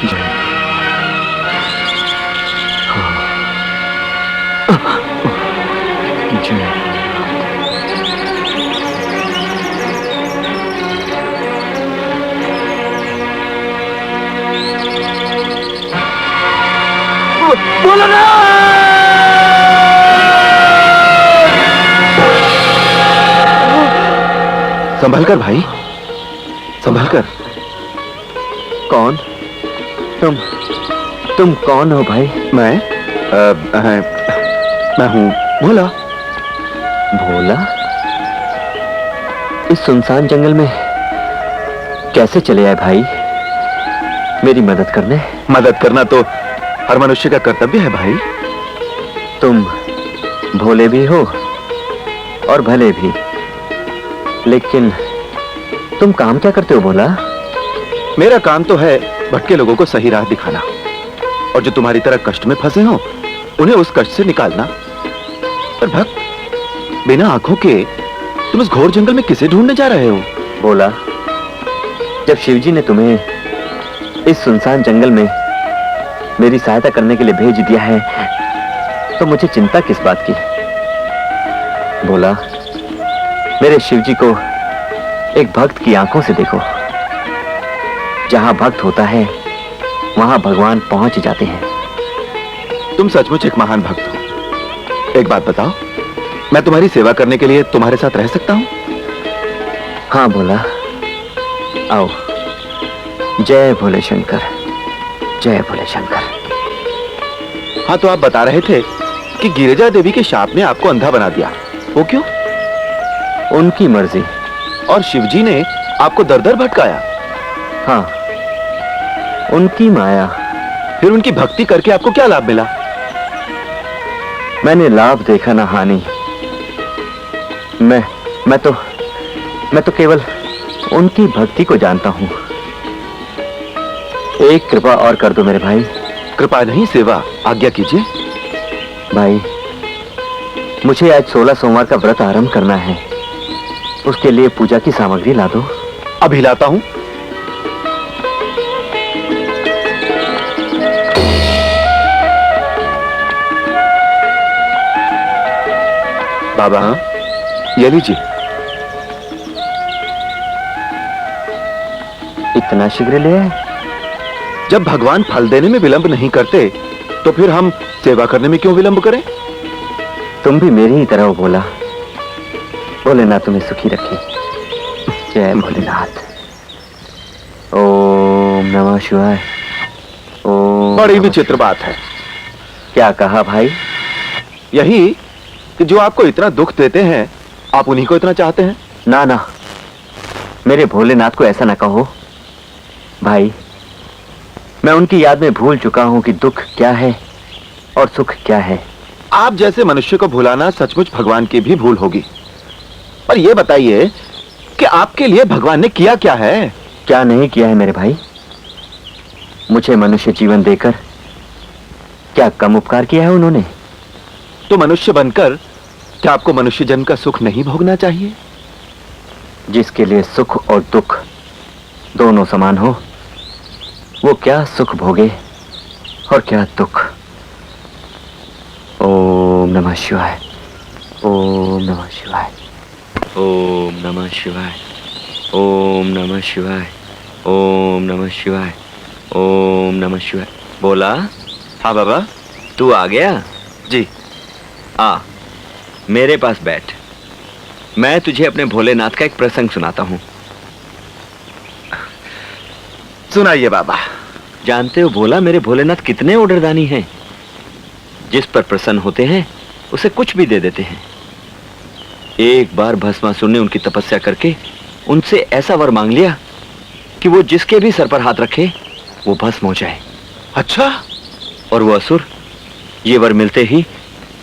जय। हाँ। जय। बोलो ना। संभल कर भाई, संभल कर। कौन? तुम कौन हो भाई? मैं हूँ भोला। भोला? इस सुनसान जंगल में कैसे चले आए भाई? मेरी मदद करने? मदद करना तो हर मनुष्य का कर्तव्य है भाई। तुम भोले भी हो और भले भी, लेकिन तुम काम क्या करते हो भोला? मेरा काम तो है भटके लोगों को सही राह दिखाना, और जो तुम्हारी तरह कष्ट में फंसे हो उन्हें उस कष्ट से निकालना। पर भक्त, बिना आंखों के तुम इस घोर जंगल में किसे ढूंढने जा रहे हो? भोला, जब शिवजी ने तुम्हें इस सुनसान जंगल में मेरी सहायता करने के लिए भेज दिया है, तो मुझे चिंता किस बात की? भोला, मेरे शिवजी को एक भक्त की आंखों से देखो। जहां भक्त होता है वहां भगवान पहुंच जाते हैं। तुम सचमुच एक महान भक्त हो। एक बात बताओ, मैं तुम्हारी सेवा करने के लिए तुम्हारे साथ रह सकता हूं? हाँ भोला, आओ। जय भोले शंकर, जय भोले शंकर। हाँ, तो आप बता रहे थे कि गिरिजा देवी के शाप ने आपको अंधा बना दिया, वो क्यों? उनकी मर्जी। और शिवजी ने आपको दर दर भटकाया? हाँ, उनकी माया। फिर उनकी भक्ति करके आपको क्या लाभ मिला? मैंने लाभ देखा ना हानि। मैं तो केवल उनकी भक्ति को जानता हूं। एक कृपा और कर दो मेरे भाई। कृपा नहीं, सेवा। आज्ञा कीजिए भाई। मुझे आज 16 सोमवार का व्रत आरंभ करना है। उसके लिए पूजा की सामग्री ला दो। अभी लाता हूं। बाबा, ये लीजिए। इतना शीघ्र ले आए? जब भगवान फल देने में विलंब नहीं करते, तो फिर हम सेवा करने में क्यों विलंब करें? तुम भी मेरी ही तरह हो भोला। भोलेनाथ तुम्हें सुखी रखे। जय भोलेनाथ। ओम नमः शिवाय। ओम। बड़ी विचित्र बात है। क्या कहा भाई? यही कि जो आपको इतना दुख देते हैं, आप उन्हीं को इतना चाहते हैं। ना ना, मेरे भोलेनाथ को ऐसा ना कहो भाई। मैं उनकी याद में भूल चुका हूं कि दुख क्या है और सुख क्या है। आप जैसे मनुष्य को भुलाना सचमुच भगवान की भी भूल होगी। पर यह बताइए कि आपके लिए भगवान ने किया क्या है? क्या नहीं किया है मेरे भाई? मुझे मनुष्य जीवन देकर क्या कम उपकार किया है उन्होंने? तो मनुष्य बनकर क्या आपको मनुष्य जन्म का सुख नहीं भोगना चाहिए? जिसके लिए सुख और दुख दोनों समान हो, वो क्या सुख भोगे और क्या दुख। ओम नमः शिवाय। ओम नमः शिवाय। ओम नमः शिवाय। ओम नमः शिवाय। ओम नमः शिवाय। ओम नमः शिवाय। बोला? हाँ बाबा। तू आ गया? जी। आ, मेरे पास बैठ। मैं तुझे अपने भोलेनाथ का एक प्रसंग सुनाता हूं। सुनाइए बाबा। जानते हो भोला, मेरे भोलेनाथ कितने ओडरदानी हैं। जिस पर प्रसन्न होते हैं उसे कुछ भी दे देते हैं। एक बार भस्मासुर ने उनकी तपस्या करके उनसे ऐसा वर मांग लिया कि वो जिसके भी सर पर हाथ रखे वो भस्म हो जाए। अच्छा। और वो असुर ये वर मिलते ही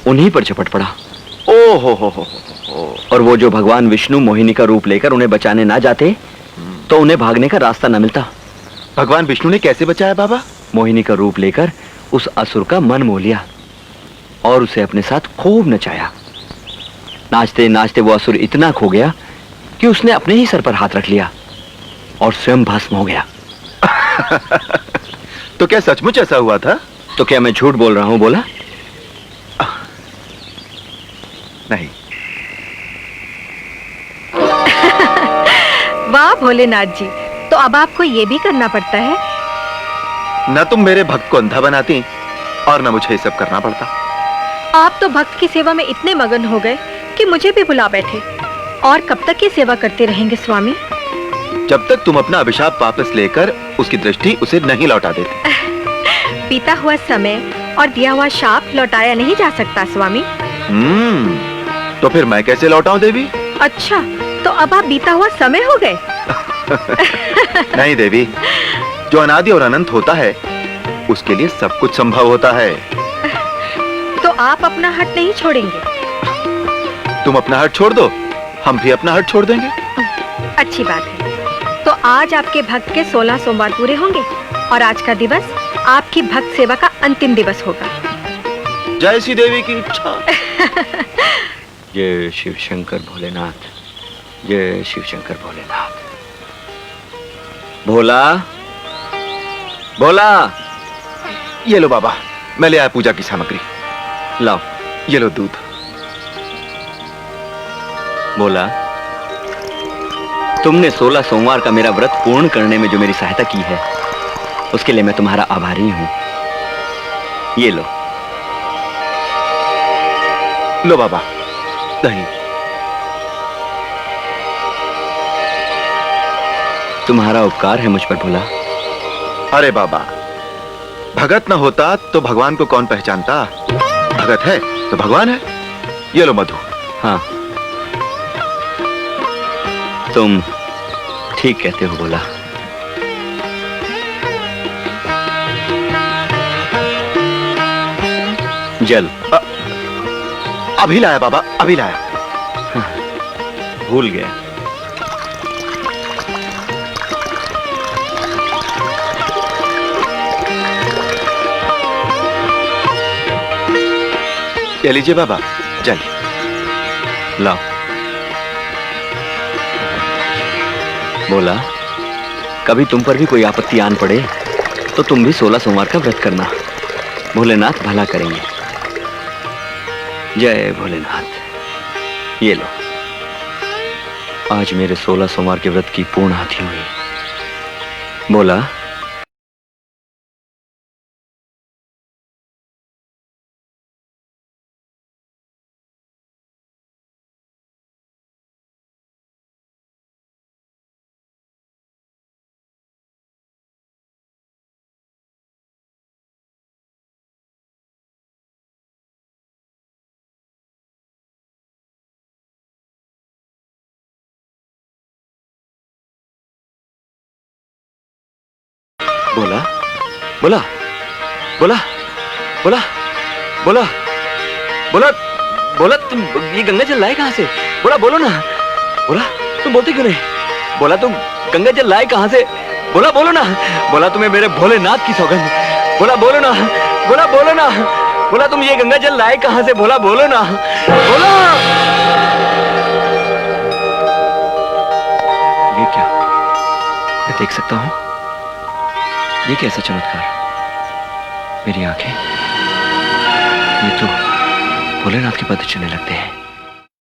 उन्हीं पर झपट पड़ा। ओ हो। और वो जो भगवान विष्णु मोहिनी का रूप लेकर उन्हें बचाने ना जाते तो उन्हें भागने का रास्ता न मिलता। भगवान विष्णु ने कैसे बचाया बाबा? मोहिनी का रूप लेकर उस असुर का मन मोह लिया और उसे अपने साथ खूब नचाया। नाचते नाचते वो असुर इतना खो गया कि उसने अपने ही सर पर हाथ रख लिया और स्वयं भस्म हो गया। तो क्या सचमुच ऐसा हुआ था? तो क्या मैं झूठ बोल रहा हूं? बोला नहीं। वाह भोलेनाथ जी, तो अब आपको ये भी करना पड़ता है। न तुम मेरे भक्त को अंधा बनाती और न मुझे ये सब करना पड़ता। आप तो भक्त की सेवा में इतने मगन हो गए कि मुझे भी बुला बैठे। और कब तक ये सेवा करते रहेंगे स्वामी? जब तक तुम अपना अभिशाप वापस लेकर उसकी दृष्टि उसे नहीं लौटा देते। बीता हुआ समय और दिया हुआ शाप लौटाया नहीं जा सकता स्वामी। तो फिर मैं कैसे लौटाऊं देवी? अच्छा, तो अब आप बीता हुआ समय हो गए। नहीं देवी, जो अनादि और अनंत होता है उसके लिए सब कुछ संभव होता है। तो आप अपना हट नहीं छोड़ेंगे? तुम अपना हट छोड़ दो, हम भी अपना हट छोड़ देंगे। अच्छी बात है। तो आज आपके भक्त के 16 सोमवार पूरे होंगे और आज का दिवस आपकी भक्त सेवा का अंतिम दिवस होगा। जैसी देवी की इच्छा। जय शिव शंकर भोलेनाथ, जय शिव शंकर भोलेनाथ। भोला, भोला। ये लो बाबा, मैं ले आया पूजा की सामग्री। लाओ। ये लो दूध। भोला, तुमने 16 सोमवार का मेरा व्रत पूर्ण करने में जो मेरी सहायता की है उसके लिए मैं तुम्हारा आभारी हूं। ये लो। लो बाबा, दही। तुम्हारा उपकार है मुझ पर भोला। अरे बाबा, भगत न होता तो भगवान को कौन पहचानता? भगत है तो भगवान है। ये लो मधु। हाँ, तुम ठीक कहते हो भोला। जल। अभी लाया बाबा, अभी लाया। भूल गया। ये लीजिए बाबा, जल। लाओ। बोला, कभी तुम पर भी कोई आपत्ति आन पड़े तो तुम भी 16 सोमवार का व्रत करना। भोलेनाथ भला करेंगे। जय भोलेनाथ। ये लो, आज मेरे 16 सोमवार के व्रत की पूर्णाहुति हुई। बोला, बोला, बोला, बोला, बोला, बोला, बोला, बोला, तुम ये गंगा जल लाए कहां से? बोला, बोलो ना। बोला, तुम बोलते क्यों नहीं? बोला, तुम गंगा जल लाए कहां से? बोला, बोलो ना। बोला, तुम्हें मेरे भोलेनाथ की सौगंध। बोला, बोलो ना। बोला, बोलो ना। बोला, तुम ये गंगा जल लाए कहां से? बोला, बोलो ना। बोला। ये क्या? मैं देख सकता हूं? ये कैसा चमत्कार? मेरी आंखें, ये तो भोलेनाथ के पद चलने लगते हैं।